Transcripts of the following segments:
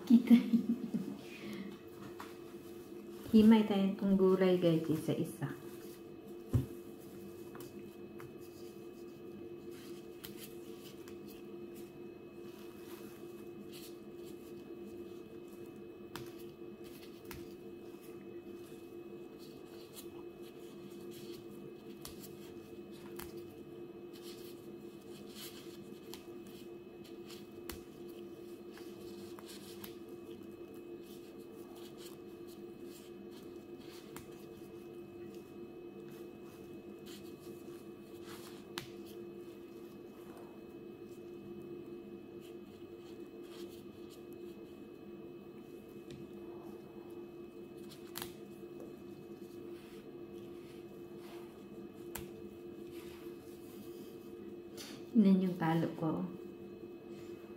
Kita. Himay tayo itong gulay guys, isa-isa. Tignan yung talo ko.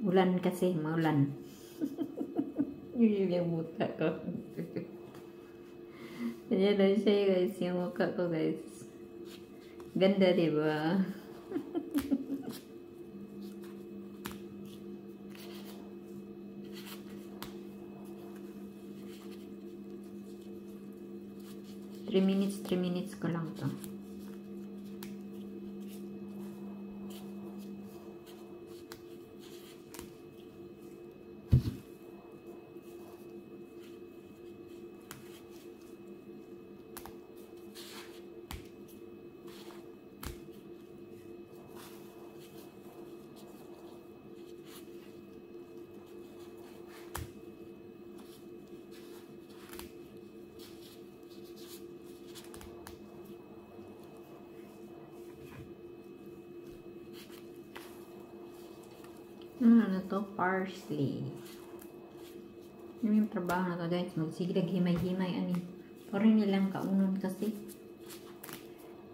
Ulan kasi, maulan. Yun yung mukha ko. Ganyan lang siya guys, yung mukha ko guys. Ganda diba? Three minutes ko lang to. Ano to? Parsley. Yung trabaho na to guys. Magsigilag himay-himay. Parang nilang kaunon kasi.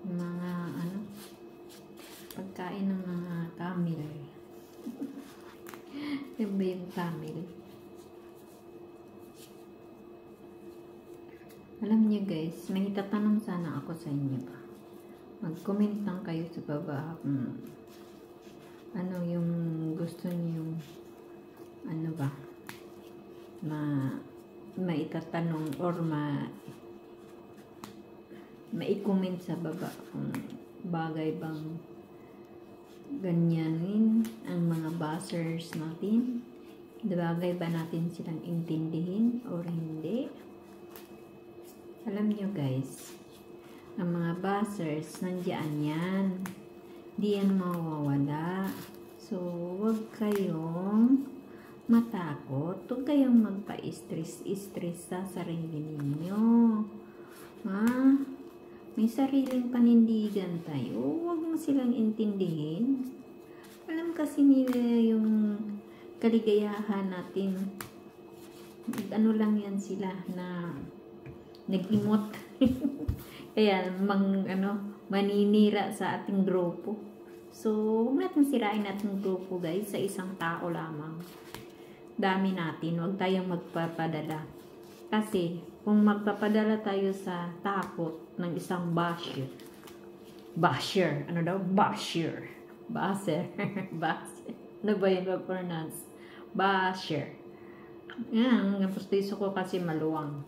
Mga pagkain ng mga Tamil. Yung ba yung Tamil? Alam niyo guys, may itatanong sana ako sa inyo ba? Mag-comment lang kayo sa baba. Ano yung gusto niyo, ba, maitatanong or mai-comment sa baba kung bagay bang ganyanin ang mga buzzers natin. Bagay ba natin silang intindihin or hindi? Alam nyo guys, ang mga buzzers, nandiyan yan. Di yan mawawala. So, huwag kayong matakot. Huwag kayong magpa-stress sa sarili ninyo. May sariling panindigan tayo. Huwag mo silang intindihin. Alam kasi nila yung kaligayahan natin. Ano lang yan sila na nag-imot. Kaya, maninira sa ating grupo. So, huwag natin sirain ating grupo guys sa isang tao lamang. Dami natin. Huwag tayong magpapadala. Kasi, kung magpapadala tayo sa takot ng isang basher. Ano daw? Basher. Ano ba yun ma-pronounce? Basher. Yan. Ang pustiso ko kasi maluwang.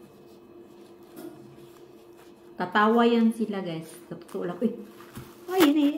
Tatawa yan sila guys. Totoo lang. Ay, yun eh.